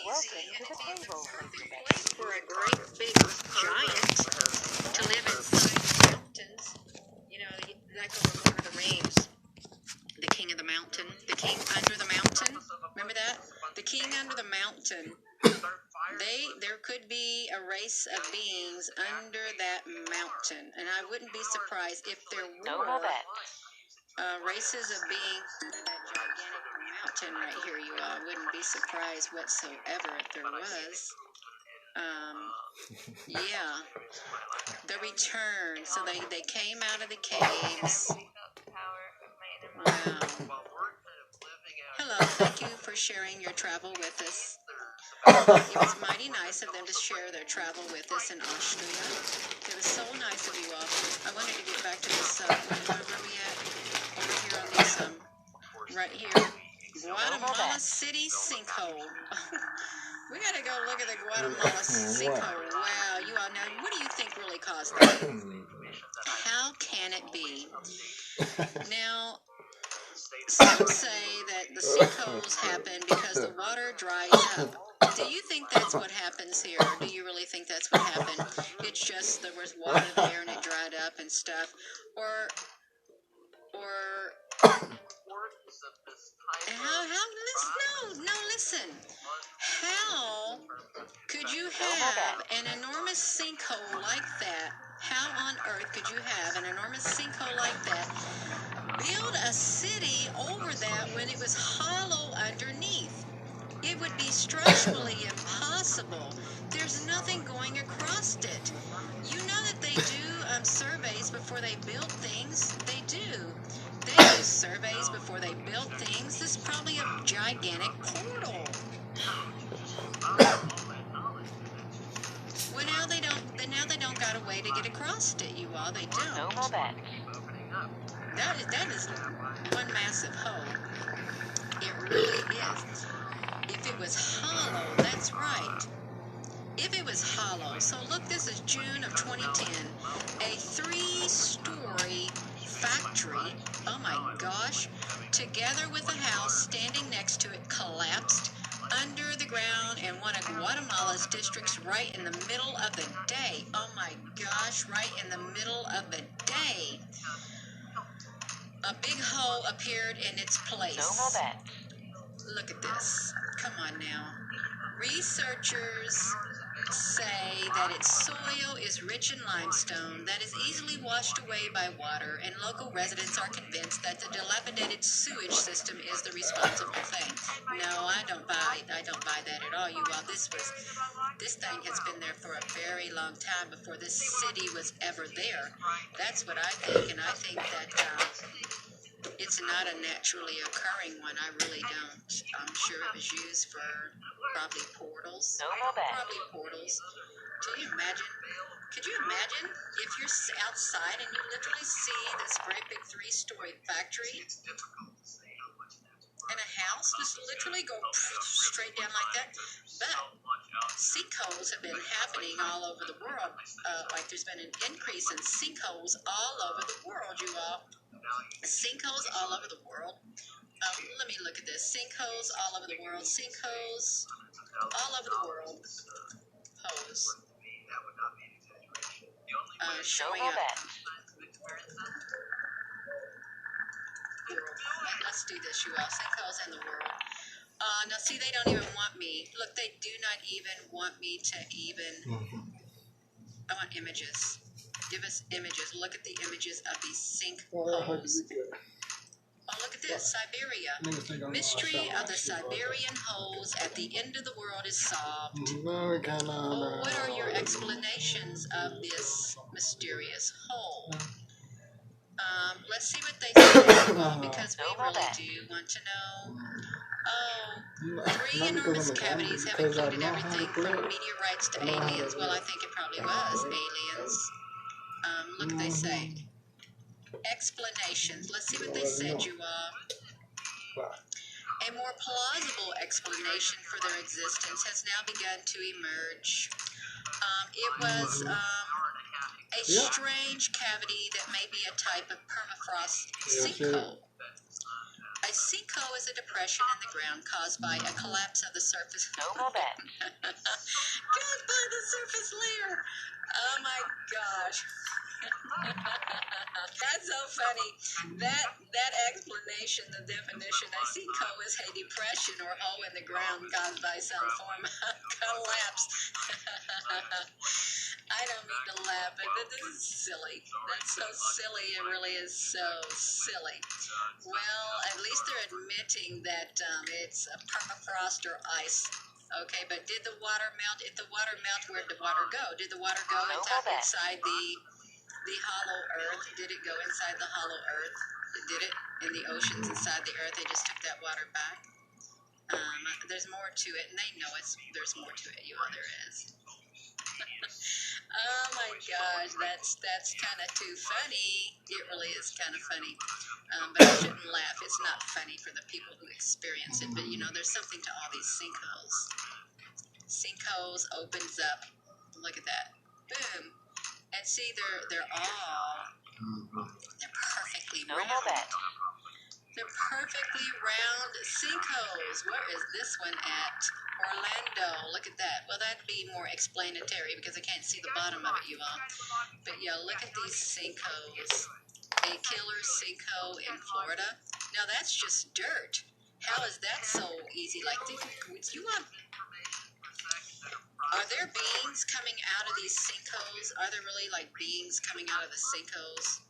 Welcome to the table. Perfect place for a great big giant to live inside the mountains. You know, like over Lord of the Rings, the king of the mountain, the king under the mountain. Remember that? The king under the mountain. There could be a race of beings under that mountain, and I wouldn't be surprised if there were races of beings under that gigantic mountain right here. You all wouldn't be surprised whatsoever if there was. Yeah, the return. So they came out of the caves. Wow. Hello, thank you for sharing your travel with us. It was mighty nice of them to share their travel with us in Austria. It was so nice of you all. I wanted to get back to this, where were we at? Over here on this, right here. Guatemala City sinkhole. We gotta go look at the Guatemala sinkhole. Wow, you all know. What do you think really caused that? How can it be? Now, some say that the sinkholes happen because the water dried up. Do you think that's what happens here? Do you really think that's what happened? It's just there was water there and it dried up and stuff, or listen. How could you have an enormous sinkhole like that? How on earth could you have an enormous sinkhole like that? Build a city over that when it was hollow underneath. It would be structurally impossible. There's nothing going across it. You know that they do surveys before they build things. They do. They do surveys before they build things. This is probably a gigantic portal. Well, now they don't got a way to get across it, you all. They don't. That is one massive hole. It really is. If it was hollow, that's right. If it was hollow. So look, this is June of 2010. A 3-story factory, oh my gosh, together with a house standing next to it, collapsed under the ground in one of Guatemala's districts right in the middle of the day. Oh my gosh, right in the middle of the day. A big hole appeared in its place. Look at this. Come on now. Researchers say that its soil is rich in limestone that is easily washed away by water, and local residents are convinced that the dilapidated sewage system is the responsible thing. No, I don't buy that at all, you all. This thing has been there for a very long time before this city was ever there. That's what I think, and I think that it's not a naturally occurring one. I really don't. I'm sure it was used for probably portals. Probably portals. Can you imagine? Could you imagine if you're outside and you literally see this great big 3-story factory and a house just literally go straight down like that? But sinkholes have been happening all over the world. Like there's been an increase in sinkholes all over the world, you all. Sinkholes all over the world. Let me look at this. Sinkholes all over the world. Sinkholes all over the world. Hose. Showing up. Let's do this, you all. Sinkholes in the world. Now, see, they don't even want me. Look, they do not even want me to even... I want images. Give us images. Look at the images of these sinkholes. Oh, look at this. Siberia. Mystery of the Siberian holes at the end of the world is solved. Oh, what are your explanations of this mysterious hole? Let's see what they say, because we really do want to know. Oh, 3 enormous cavities have included everything from meteorites to aliens. Well, I think it probably was aliens. Look what they say. Explanations. Let's see what they said, you all. A more plausible explanation for their existence has now begun to emerge. It was a strange cavity that may be a type of permafrost sinkhole. A sinkhole is a depression in the ground caused by a collapse of the surface. Caused by the surface layer. Oh my gosh. That's so funny. That explanation, the definition, a sinkhole is a depression or hole in the ground caused by some form of collapse. I don't mean to laugh, but this is silly. That's so silly. It really is so silly. Well, at least they're admitting that it's a permafrost or ice. Okay, but did the water melt? If the water melted, where did the water go? Did the water go inside the hollow earth? Did it go inside the hollow earth? Did it in the oceans inside the earth? They just took that water back. There's more to it, and they know there's more to it. You know there is. Oh my gosh, that's kind of too funny. It really is kind of funny. But I shouldn't laugh. It's not funny for the people who experience it. But you know, there's something to all these sinkholes. Sinkholes opens up. Look at that. Boom. And see, they're perfectly round. They're perfectly round sinkholes. Where is this one at? Orlando. Look at that. Well, that'd be more explanatory because I can't see the bottom of it, you all. But yeah, look at these sinkholes. A killer sinkhole in Florida. Now that's just dirt. How is that so easy? Like, are there beings coming out of these sinkholes? Are there really like beings coming out of the sinkholes?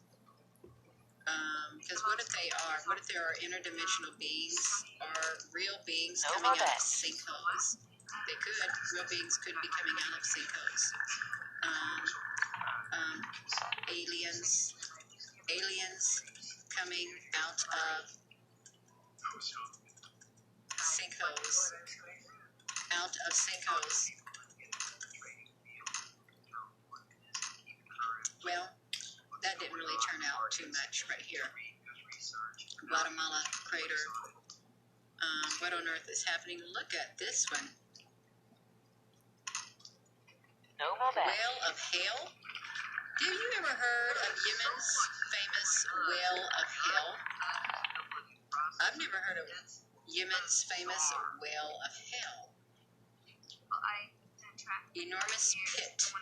Because what if they are? What if there are interdimensional beings or real beings coming out of sinkholes? They could. Real beings could be coming out of sinkholes. Aliens coming out of sinkholes. Out of sinkholes. Well, that didn't really turn out too much right here. Guatemala crater. What on earth is happening? Look at this one. Whale of Hell? Have you ever heard of Yemen's famous Whale of Hell? I've never heard of Yemen's famous Whale of Hell. Enormous pit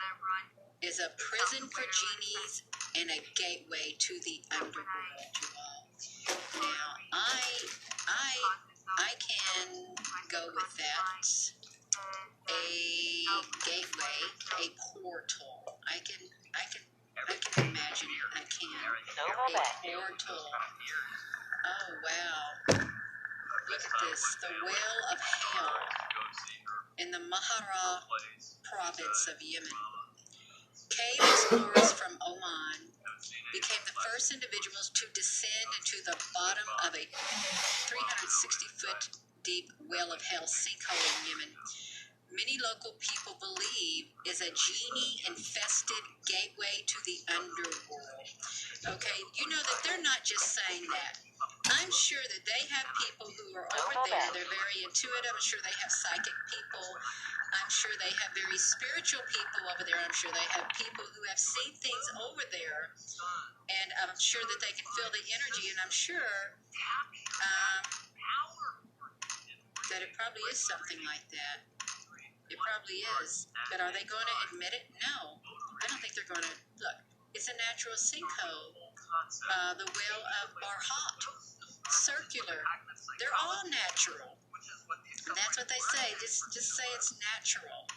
is a prison for genies and a gateway to the underworld, you all. Now, I can go with that. A gateway, a portal. I can imagine it. I can. A portal. Oh wow! Look at this. The Whale of Hell in the Mahara province of Yemen. Cave explorers from Oman became the first individuals to descend into the bottom of a 360-foot deep Whale of Hell sinkhole in Yemen. Many local people believe is a genie-infested gateway to the underworld. Okay, you know that they're not just saying that. I'm sure that they have people who are over there. They're very intuitive. I'm sure they have psychic people. I'm sure they have very spiritual people over there. I'm sure they have people who have seen things over there. And I'm sure that they can feel the energy. And I'm sure that it probably is something like that. It probably is. But are they going to admit it? No. I don't think they're going to. Look, it's a natural sinkhole. The Whale of Barhat. Circular. They're all natural. And that's what they say. Just say it's natural.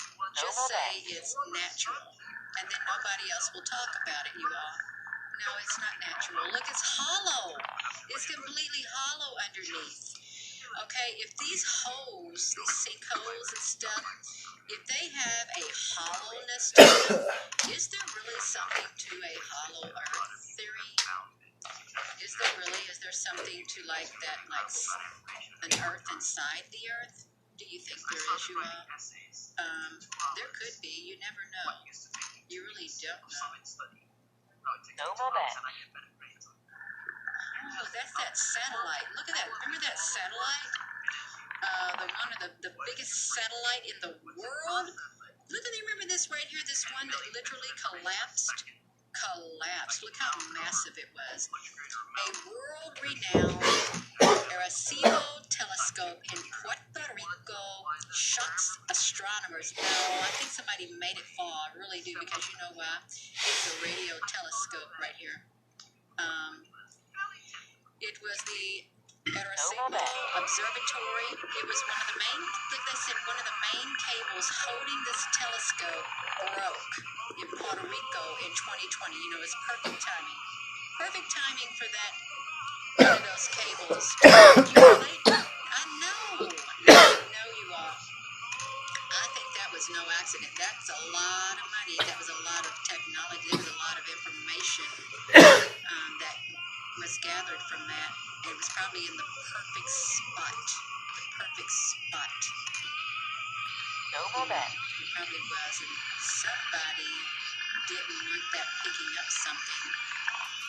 Just say it's natural. And then nobody else will talk about it, you all. No, it's not natural. Look, it's hollow. It's completely hollow underneath. Okay, if these holes, these sinkholes and stuff, if they have a hollowness to them, is there really something to a hollow earth theory? Is there really? Is there something to like that, like an earth inside the earth? Do you think there is, you all? There could be. You never know. You really don't know. Oh, that's that satellite. Look at that. Remember that satellite? One of the biggest satellite in the world? Look at, remember this right here? This one that literally collapsed collapsed. Look how massive it was. A world-renowned Arecibo telescope in Puerto Rico shocks astronomers. No, I think somebody made it fall. I really do, because you know why? It's a radio telescope right here. It was the Arecibo Observatory. It was one of the main, like they said, one of the main cables holding this telescope broke in Puerto Rico in 2020. You know, it's perfect timing. Perfect timing for that, one of those cables. You relate? I know. No, you are. I think that was no accident. That's a lot of money. That was a lot of technology. There was a lot of information that was gathered from that. It was probably in the perfect spot. The perfect spot. No more back. It probably was. And somebody didn't want that picking up something.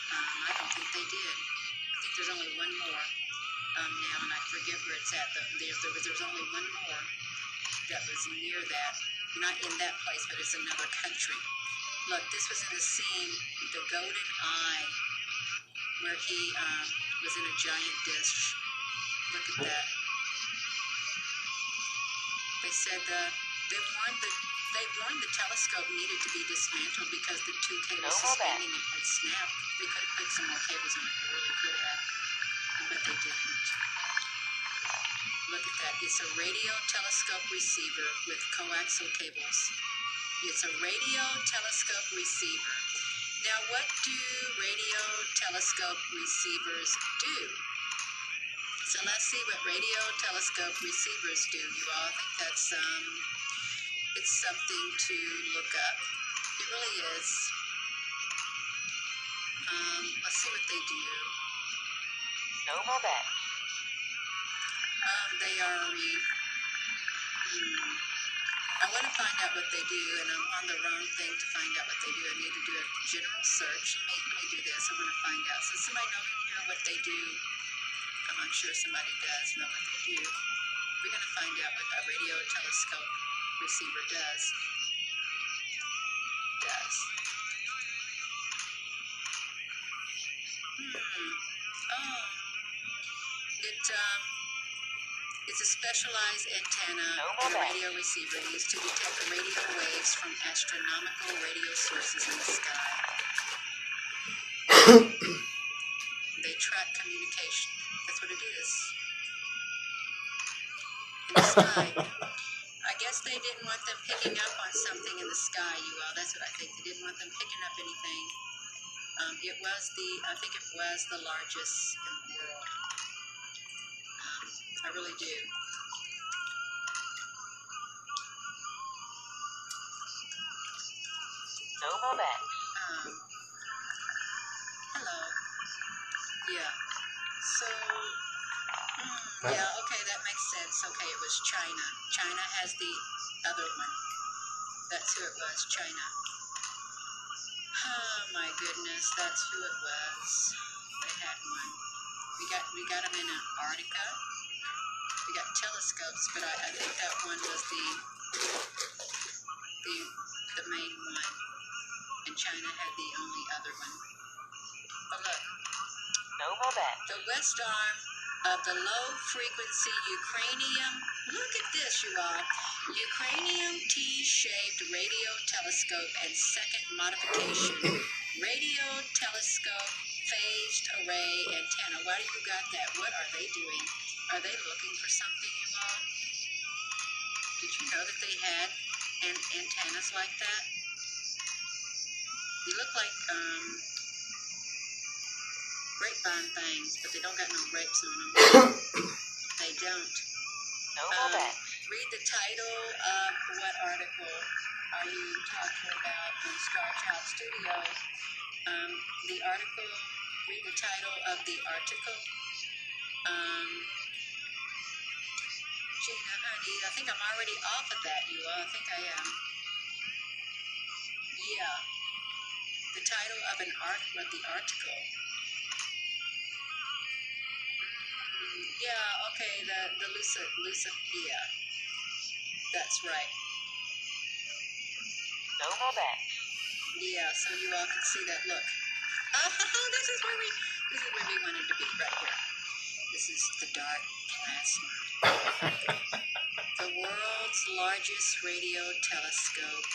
I don't think they did. I think there's only one more now, and I forget where it's at. There's only one more that was near that. Not in that place, but it's another country. Look, this was in the scene, the Golden Eye, where he was in a giant dish. Look at that. They said they warned the telescope needed to be dismantled because the two cables suspending it had snapped. They could have put some more cables in it. They really could have, but they didn't. Look at that. It's a radio telescope receiver with coaxial cables. It's a radio telescope receiver. Now, what do radio telescope receivers do? So let's see what radio telescope receivers do. You all think that's it's something to look up. It really is. Let's see what they do. No more back. They are I want to find out what they do, and I'm on the wrong thing to find out what they do. I need to do a general search. Let me do this. I want to find out. So somebody know here what they do. I'm sure somebody does know what they do. We're going to find out what a radio telescope receiver does. It's a specialized antenna and a radio receiver used to detect radio waves from astronomical radio sources in the sky. They track communication. That's what it is. In the sky. I guess they didn't want them picking up on something in the sky, you all. That's what I think. They didn't want them picking up anything. I think it was the largest in the world. I really do. No more back. Hello. Yeah. So, yeah, okay, that makes sense. Okay, it was China. China has the other one. That's who it was, China. Oh, my goodness, that's who it was. They had one. We got them in Antarctica. We got telescopes, but I think that one was the main one. And China had the only other one. But look. No more back. The west arm of the low-frequency Ukrainium. Look at this, you all. Ukrainium T-shaped radio telescope and second modification. Radio telescope phased array antenna. Why do you got that? What are they doing? Are they looking for something, you all? Did you know that they had antennas like that? They look like grapevine things, but they don't got no grapes on them. They don't. No more back. Read the title of what article are you talking about in Star Child Studios? The article, read the title of the article. Gina, honey, I think I'm already off of that, you all. I think I am. Yeah. The title of the article. Yeah, okay, the yeah. That's right. No more back. Yeah, so you all can see that. Look. Oh, this is where we wanted to be right here. This is the dark plasma. The world's largest radio telescope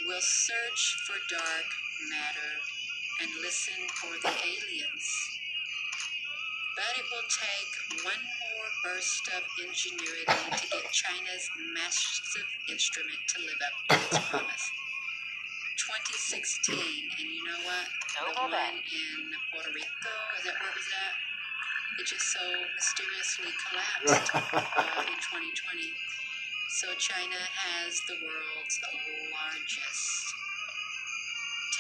will search for dark matter and listen for the aliens. But it will take one more burst of ingenuity to get China's massive instrument to live up to its promise. 2016, and you know what? The one in Puerto Rico, is that where it was at? It just so mysteriously collapsed in 2020. So China has the world's largest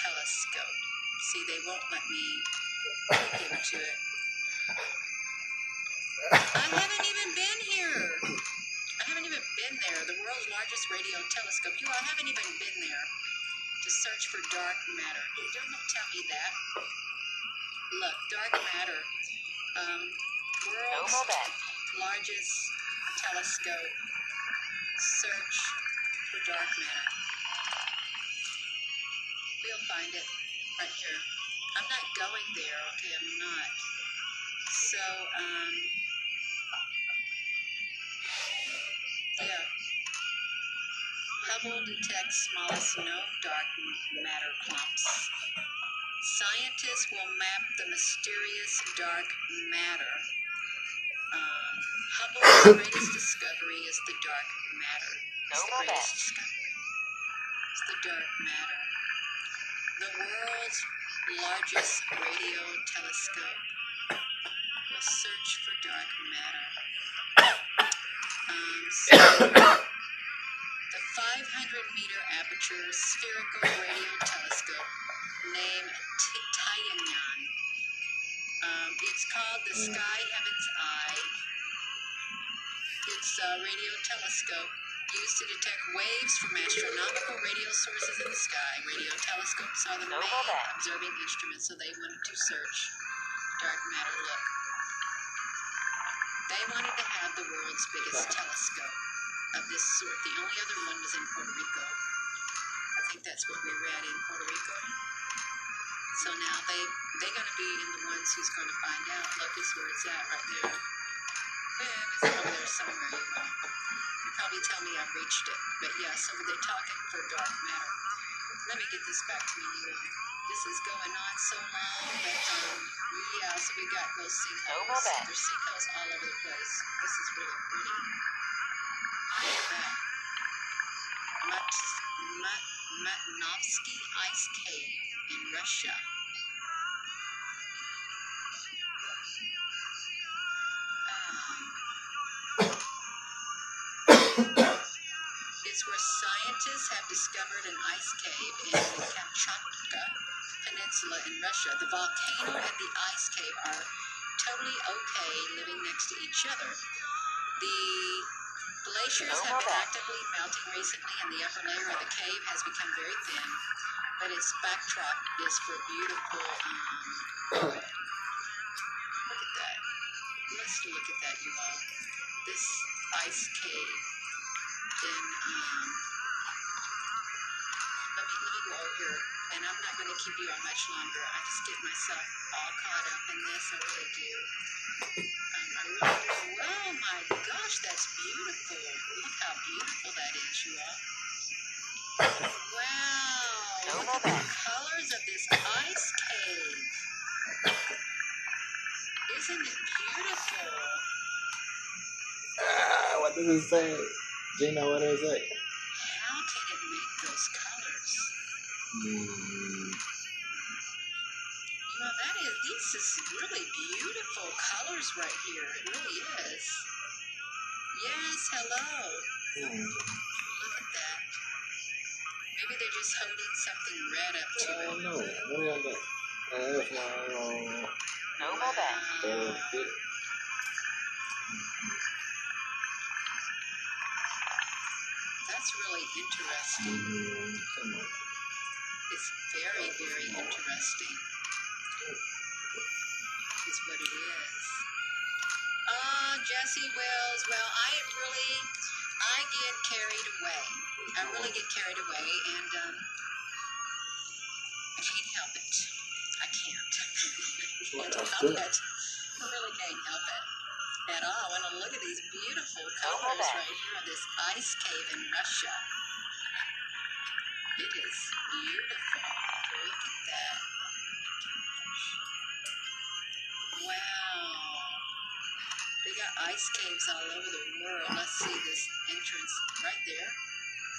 telescope. See, they won't let me look into it. I haven't even been here. I haven't even been there. The world's largest radio telescope. You all haven't even been there to search for dark matter. Don't tell me that. Look, dark matter. World's largest telescope. Search for dark matter. We'll find it right here. I'm not going there, okay? I'm not. So, yeah. Hubble detects smallest known dark matter clumps. Scientists will map the mysterious dark matter. Hubble's greatest discovery is the dark matter. It's the greatest discovery. It's the dark matter. The world's largest radio telescope will search for dark matter. The 500-meter aperture spherical radio telescope named Tianyan. It's called the Sky Heaven's Eye. It's a radio telescope used to detect waves from astronomical radio sources in the sky. Radio telescopes are the main observing instruments, so they wanted to search dark matter. Look. They wanted to have the world's biggest telescope of this sort. The only other one was in Puerto Rico. I think that's what we were at in Puerto Rico. So now they're going to be in the ones who's going to find out. Look, it's where it's at right there. It's over there somewhere, you know. You probably tell me I've reached it. But yeah, so they're talking for dark matter. Let me get this back to me, you all. This is going on so long that, yeah, so we got those sinkholes. There's sinkholes all over the place. This is really pretty. Look at that. Matnovsky Ice Cave in Russia. It's where scientists have discovered an ice cave in the Kamchatka Peninsula in Russia. The volcano and the ice cave are totally okay living next to each other. The glaciers have been actively melting recently, and the upper layer of the cave has become very thin, but its backdrop is for beautiful, look at that. Let's look at that, you all. This ice cave in, let me go over here, and I'm not going to keep you on much longer. I just get myself all caught up in this, I really do. I really do. Oh my gosh, that's beautiful. Look how beautiful that is, you all. Wow, look at the colors of this ice cave. Isn't it beautiful? What does it say? Gina, what does it say? How can it make those colors? You know, this is really beautiful colors right here. It really is. Yes, hello. Look at that. Maybe they're just holding something red up to it. No. What is that? That's my That's really interesting. It's very, very interesting. Is what it is. Jesse Wells. Well, I am really I get carried away. I really get carried away, and I can't help it. I can't. Can't help it. I really can't help it at all. I want to look at these beautiful colors right here of this ice cave in Russia. It is beautiful. Look at that. Wow. They got ice caves all over the world. Let's see this entrance right there.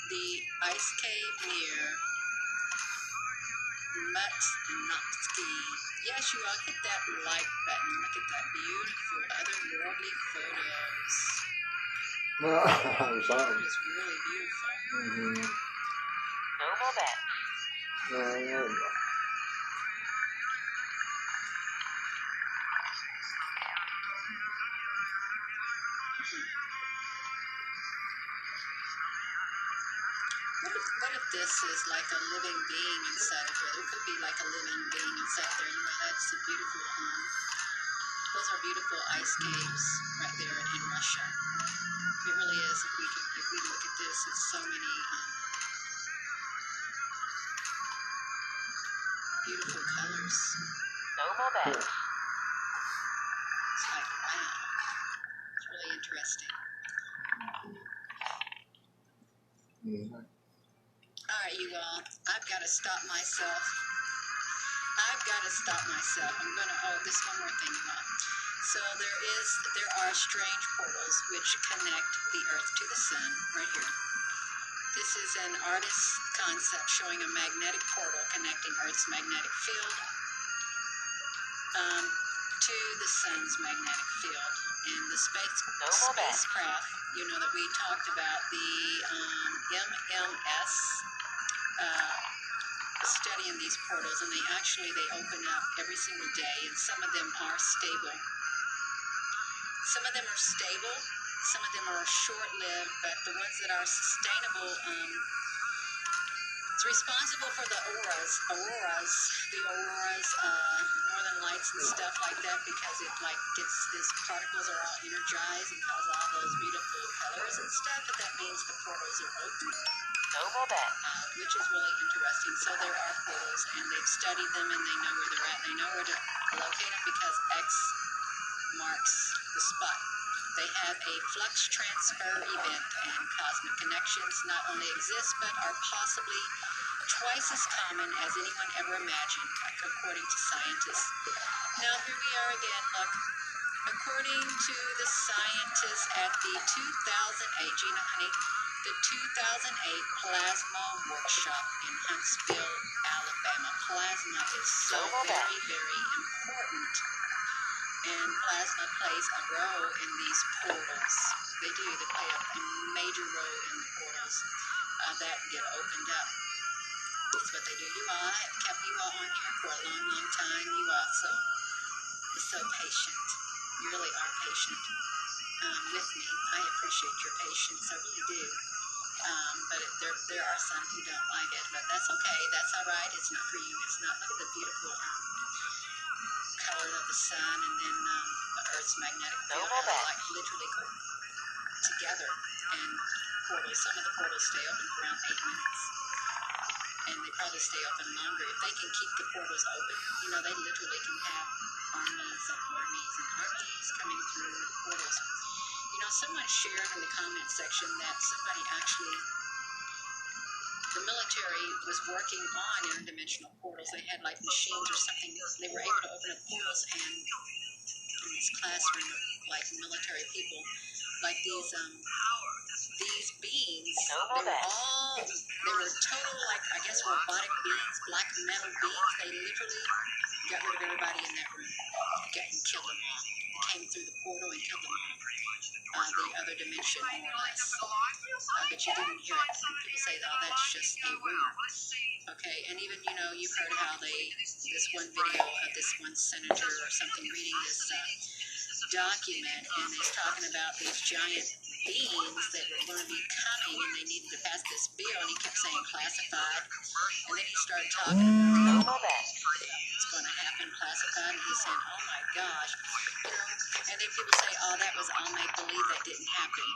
The ice cave near Matsnotsky. Yes, you all hit that like button. Look at that beautiful otherworldly photos. I'm sorry. It's really beautiful. Mm-hmm. No more bet. No. What if this is like a living being inside of here? There could be like a living being inside there. You know, that's a beautiful, those are beautiful ice caves right there in Russia. It really is. If we look at this, it's so many beautiful colors. No more bet. It's like, wow. It's really interesting. Mm-hmm. All right, you all. I've got to stop myself. I'm gonna. Oh, this one more thing, you all. So there are strange portals which connect the Earth to the Sun right here. This is an artist's concept showing a magnetic portal connecting Earth's magnetic field to the Sun's magnetic field. And the spacecraft, you know, that we talked about, the MMS. Studying these portals, and they open up every single day, and some of them are stable. Some of them are short-lived, but the ones that are sustainable, it's responsible for the auroras, northern lights and stuff like that, because it like gets these particles are all energized and cause all those beautiful colors and stuff, and that means the portals are open. No more bet. Which is really interesting. So there are portals, and they've studied them, and they know where they're at. They know where to locate them because X marks the spot. They have a flux transfer event, and cosmic connections not only exist, but are possibly twice as common as anyone ever imagined, according to scientists. Now, here we are again. Look, according to the scientists at the 2008, Gina, honey, the 2008 Plasma Workshop in Huntsville, Alabama. Plasma is so very, very important. And plasma plays a role in these portals. They do. They play a major role in the portals that get opened up. That's what they do. You all, I have kept you all on here for a long, long time. You all are so patient. You really are patient with me. I appreciate your patience. I really do. But there are some who don't like it, but that's okay. That's all right. It's not for you. It's not. Look at the beautiful color of the sun, and then the Earth's magnetic field. How they like literally go together. And portals. Some of the portals stay open for around 8 minutes, and they probably stay open longer if they can keep the portals open. You know, they literally can have armies and armies and armies coming through the portals. You know, someone shared in the comment section that somebody actually, the military was working on interdimensional portals. They had like machines or something. They were able to open up portals, and in this classroom of like military people, like these beings, they were total, like, I guess, robotic beings, black metal beings. They literally got rid of everybody in that room and killed them all. Came through the portal and killed them all. The other dimension, more or less. But you didn't hear it. People say, oh, that's just a rumor. Okay, and even, you know, you've heard how this one video of this one senator or something reading this document, and he's talking about these giant beings that were going to be coming, and they needed to pass this bill, and he kept saying classified. And then he started talking about what's going to happen classified, and he's saying, oh my gosh. And then people say, oh, that was all make-believe, that didn't happen.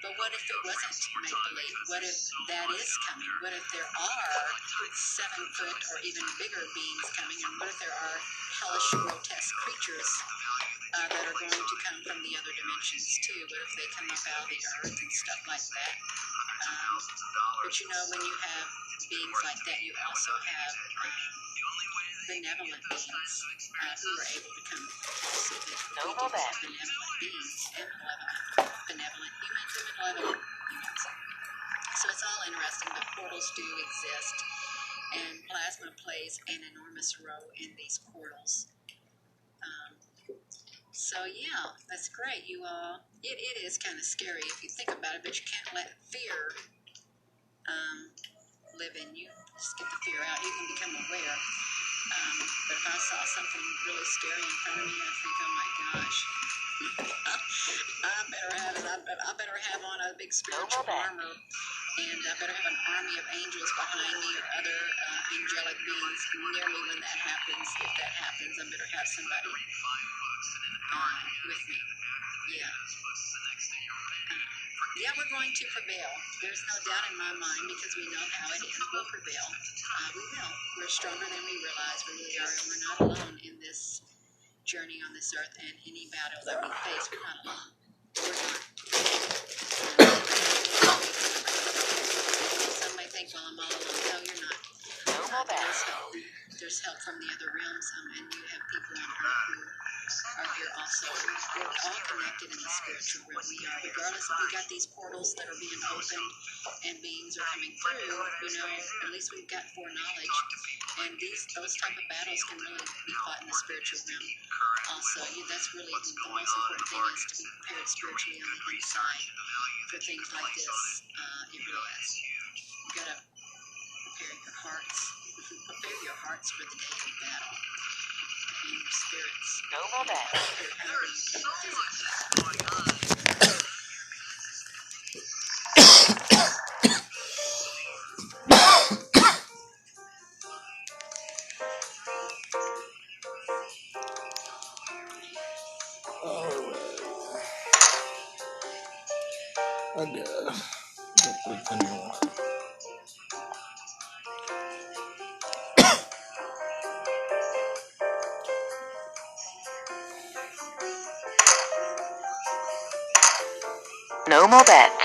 But what if it wasn't make-believe? What if that is coming? What if there are 7-foot or even bigger beings coming? And what if there are hellish, grotesque creatures that are going to come from the other dimensions too? What if they come up out of the earth and stuff like that? But when you have beings like that, you also have benevolent beings who are able to come. So that we do have benevolent beings and benevolent humans and malevolent humans. So it's all interesting, but portals do exist, and plasma plays an enormous role in these portals. So yeah, that's great. You all, it is kind of scary if you think about it, but you can't let fear live in you. Just get the fear out. You can become aware. But if I saw something really scary in front of me, I think, oh my gosh, I better have on a big spiritual armor, and I better have an army of angels behind me or other angelic beings near me when that happens. If that happens, I better have somebody with me. Yeah. Yeah, we're going to prevail. There's no doubt in my mind, because we know how it is. We'll prevail. We will. We're stronger than we realize we really are, and we're not alone in this journey on this earth, and any battle that we face, we're not alone. We're not. Some may think, well, I'm all alone. No, you're not. There's help. There's help from the other realms, and you have people on earth who are here also. We're all connected in the spiritual realm. We are, regardless if we got these portals that are being opened and beings are coming through, at least we've got foreknowledge. And those type of battles can really be fought in the spiritual realm also. That's really the most important thing, is to be prepared spiritually on the inside for things like this. It really is. You've got to prepare your hearts. Prepare your hearts for the day of battle. And your spirits. There is so much going on. I guess. Anyway. No more bets.